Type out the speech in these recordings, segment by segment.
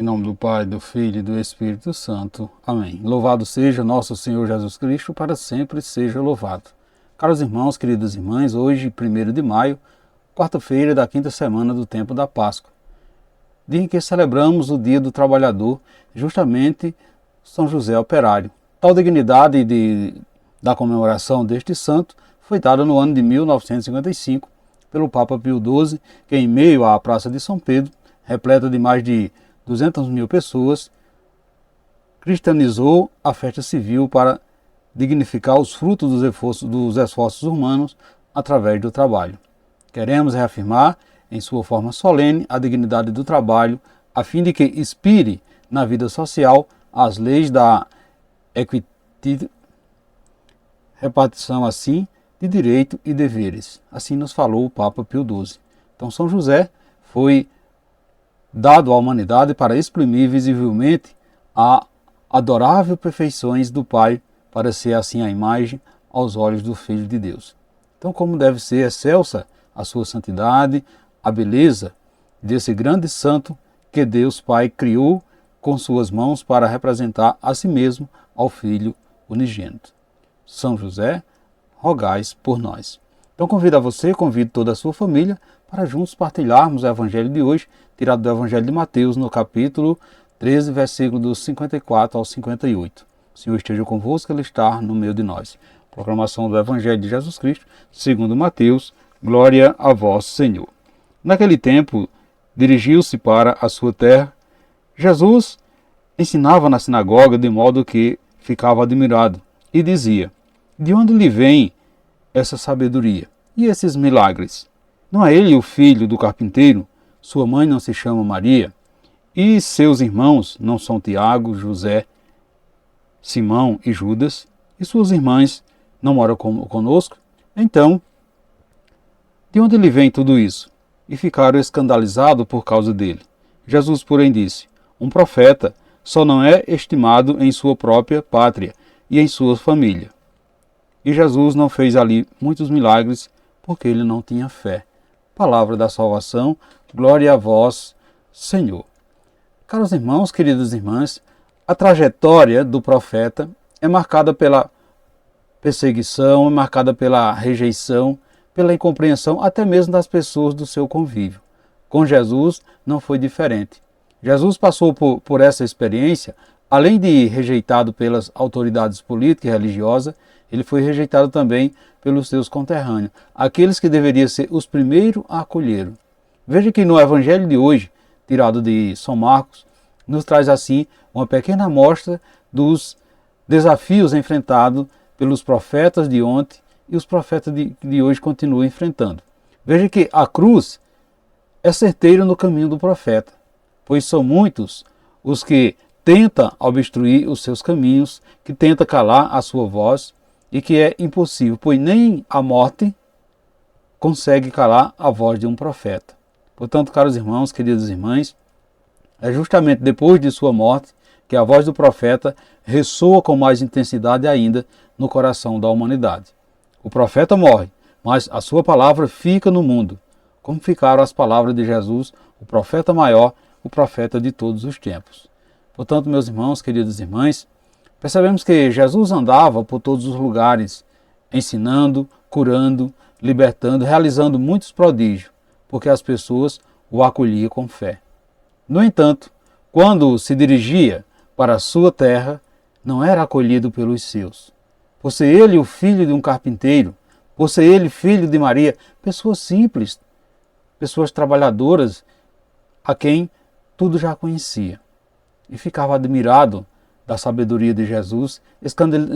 Em nome do Pai, do Filho e do Espírito Santo. Amém. Louvado seja nosso Senhor Jesus Cristo, para sempre seja louvado. Caros irmãos, queridas irmãs, hoje, 1º de maio, quarta-feira da quinta semana do tempo da Páscoa, dia em que celebramos o Dia do Trabalhador, justamente São José Operário. Tal dignidade da comemoração deste santo foi dada no ano de 1955 pelo Papa Pio XII, que em meio à Praça de São Pedro, repleta de mais de 200.000 pessoas, cristianizou a festa civil para dignificar os frutos dos esforços humanos através do trabalho. Queremos reafirmar, em sua forma solene, a dignidade do trabalho, a fim de que inspire na vida social as leis da equidade, repartição assim de direito e deveres. Assim nos falou o Papa Pio XII. Então São José foi dado à humanidade para exprimir visivelmente a adorável perfeições do Pai, para ser assim a imagem aos olhos do Filho de Deus. Então, como deve ser excelsa a sua santidade, a beleza desse grande santo que Deus Pai criou com suas mãos para representar a si mesmo ao Filho unigênito. São José, rogais por nós. Então convido a você, convido toda a sua família para juntos partilharmos o Evangelho de hoje, tirado do Evangelho de Mateus, no capítulo 13, versículo dos 54 ao 58. O Senhor esteja convosco, Ele está no meio de nós. Proclamação do Evangelho de Jesus Cristo, segundo Mateus, glória a vós, Senhor. Naquele tempo, dirigiu-se para a sua terra. Jesus ensinava na sinagoga, de modo que ficava admirado, e dizia: de onde lhe vem essa sabedoria e esses milagres? Não é ele o filho do carpinteiro? Sua mãe não se chama Maria? E seus irmãos não são Tiago, José, Simão e Judas? E suas irmãs não moram conosco? Então, de onde lhe vem tudo isso? E ficaram escandalizados por causa dele. Jesus, porém, disse: um profeta só não é estimado em sua própria pátria e em sua família. E Jesus não fez ali muitos milagres, porque ele não tinha fé. Palavra da salvação, glória a vós, Senhor. Caros irmãos, queridas irmãs, a trajetória do profeta é marcada pela perseguição, é marcada pela rejeição, pela incompreensão até mesmo das pessoas do seu convívio. Com Jesus não foi diferente. Jesus passou por essa experiência, além de rejeitado pelas autoridades políticas e religiosas, ele foi rejeitado também pelos seus conterrâneos, aqueles que deveriam ser os primeiros a acolhê-lo. Veja que no Evangelho de hoje, tirado de São Marcos, nos traz assim uma pequena amostra dos desafios enfrentados pelos profetas de ontem e os profetas de hoje continuam enfrentando. Veja que a cruz é certeira no caminho do profeta, pois são muitos os que tentam obstruir os seus caminhos, que tentam calar a sua voz, e que é impossível, pois nem a morte consegue calar a voz de um profeta. Portanto, caros irmãos, queridas irmãs, é justamente depois de sua morte que a voz do profeta ressoa com mais intensidade ainda no coração da humanidade. O profeta morre, mas a sua palavra fica no mundo, como ficaram as palavras de Jesus, o profeta maior, o profeta de todos os tempos. Portanto, meus irmãos, queridas irmãs, percebemos que Jesus andava por todos os lugares, ensinando, curando, libertando, realizando muitos prodígios, porque as pessoas o acolhiam com fé. No entanto, quando se dirigia para a sua terra, não era acolhido pelos seus. Por ser ele o filho de um carpinteiro, por ser ele filho de Maria, pessoas simples, pessoas trabalhadoras, a quem tudo já conhecia. E ficava admirado da sabedoria de Jesus,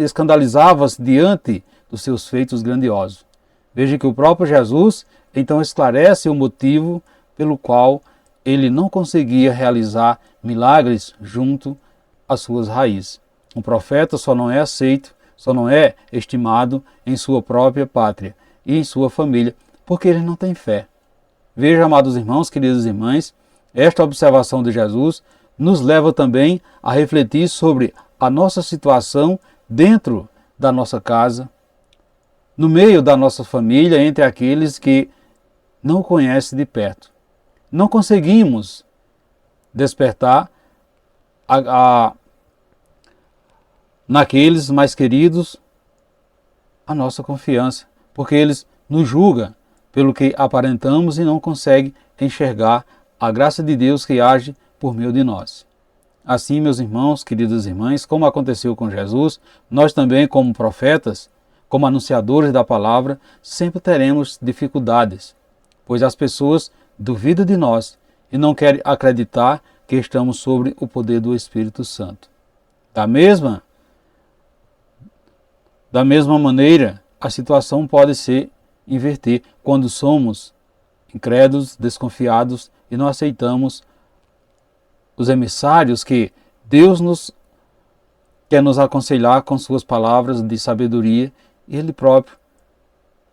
escandalizava-se diante dos seus feitos grandiosos. Veja que o próprio Jesus então esclarece o motivo pelo qual ele não conseguia realizar milagres junto às suas raízes. Um profeta só não é aceito, só não é estimado em sua própria pátria e em sua família, porque ele não tem fé. Veja, amados irmãos, queridas irmãs, esta observação de Jesus nos leva também a refletir sobre a nossa situação dentro da nossa casa, no meio da nossa família, entre aqueles que não o conhecem de perto. Não conseguimos despertar naqueles mais queridos a nossa confiança, porque eles nos julgam pelo que aparentamos e não conseguem enxergar a graça de Deus que age por meio de nós. Assim, meus irmãos, queridas irmãs, como aconteceu com Jesus, nós também, como profetas, como anunciadores da palavra, sempre teremos dificuldades, pois as pessoas duvidam de nós e não querem acreditar que estamos sobre o poder do Espírito Santo. Da mesma maneira, a situação pode se inverter quando somos incrédulos, desconfiados e não aceitamos os emissários que Deus quer nos aconselhar com suas palavras de sabedoria e Ele próprio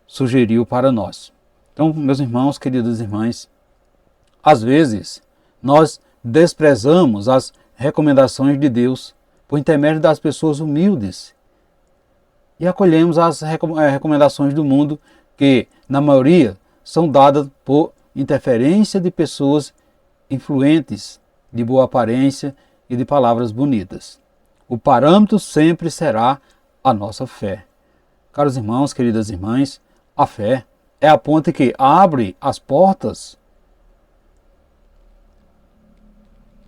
sugeriu para nós. Então, meus irmãos, queridas irmãs, às vezes nós desprezamos as recomendações de Deus por intermédio das pessoas humildes e acolhemos as recomendações do mundo que, na maioria, são dadas por interferência de pessoas influentes, de boa aparência e de palavras bonitas. O parâmetro sempre será a nossa fé. Caros irmãos, queridas irmãs, a fé é a ponte que abre as portas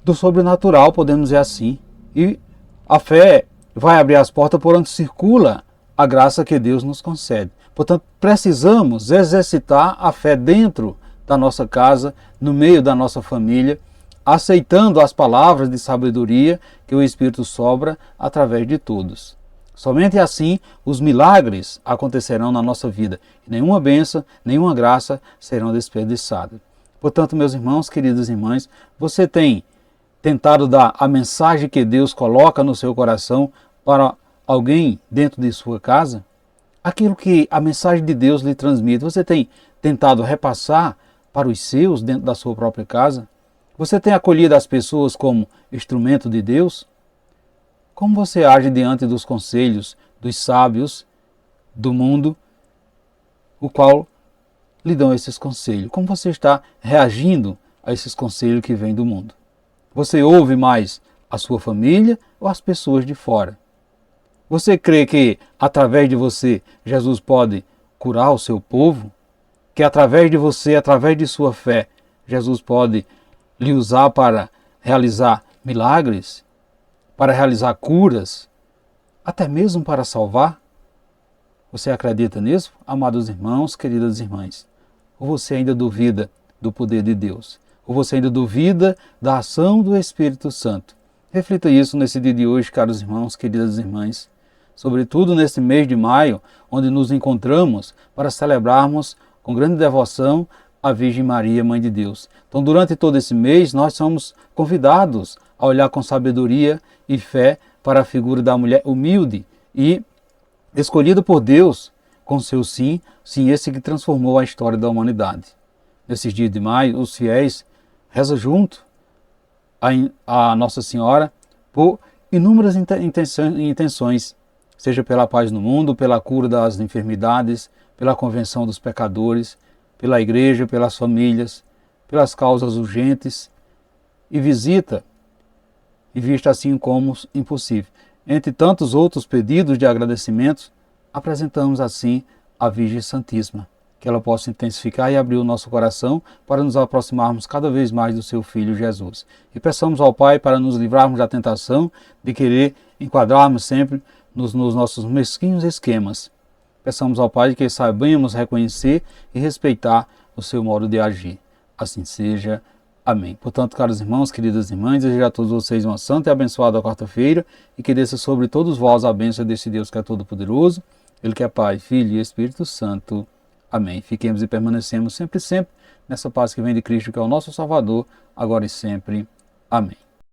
do sobrenatural, podemos dizer assim. E a fé vai abrir as portas por onde circula a graça que Deus nos concede. Portanto, precisamos exercitar a fé dentro da nossa casa, no meio da nossa família, aceitando as palavras de sabedoria que o Espírito sopra através de todos. Somente assim os milagres acontecerão na nossa vida e nenhuma bênção, nenhuma graça serão desperdiçadas. Portanto, meus irmãos, queridas irmãs, você tem tentado dar a mensagem que Deus coloca no seu coração para alguém dentro de sua casa? Aquilo que a mensagem de Deus lhe transmite, você tem tentado repassar para os seus dentro da sua própria casa? Você tem acolhido as pessoas como instrumento de Deus? Como você age diante dos conselhos dos sábios do mundo, o qual lhe dão esses conselhos? Como você está reagindo a esses conselhos que vêm do mundo? Você ouve mais a sua família ou as pessoas de fora? Você crê que através de você Jesus pode curar o seu povo? Que através de você, através de sua fé, Jesus pode lhe usar para realizar milagres, para realizar curas, até mesmo para salvar? Você acredita nisso, amados irmãos, queridas irmãs? Ou você ainda duvida do poder de Deus? Ou você ainda duvida da ação do Espírito Santo? Reflita isso nesse dia de hoje, caros irmãos, queridas irmãs. Sobretudo nesse mês de maio, onde nos encontramos para celebrarmos com grande devoção a Virgem Maria, Mãe de Deus. Então, durante todo esse mês, nós somos convidados a olhar com sabedoria e fé para a figura da mulher humilde e escolhida por Deus com seu sim, sim esse que transformou a história da humanidade. Nesses dias de maio, os fiéis rezam junto a Nossa Senhora por inúmeras intenções, seja pela paz no mundo, pela cura das enfermidades, pela convenção dos pecadores, pela igreja, pelas famílias, pelas causas urgentes, e visita e vista assim como impossível. Entre tantos outros pedidos de agradecimento, apresentamos assim a Virgem Santíssima, que ela possa intensificar e abrir o nosso coração para nos aproximarmos cada vez mais do seu Filho Jesus. E peçamos ao Pai para nos livrarmos da tentação de querer enquadrarmos sempre nos nossos mesquinhos esquemas. Peçamos ao Pai que saibamos reconhecer e respeitar o seu modo de agir. Assim seja. Amém. Portanto, caros irmãos, queridas irmãs, desejo a todos vocês uma santa e abençoada quarta-feira e que desça sobre todos vós a bênção desse Deus que é todo-poderoso, Ele que é Pai, Filho e Espírito Santo. Amém. Fiquemos e permanecemos sempre nessa paz que vem de Cristo, que é o nosso Salvador, agora e sempre. Amém.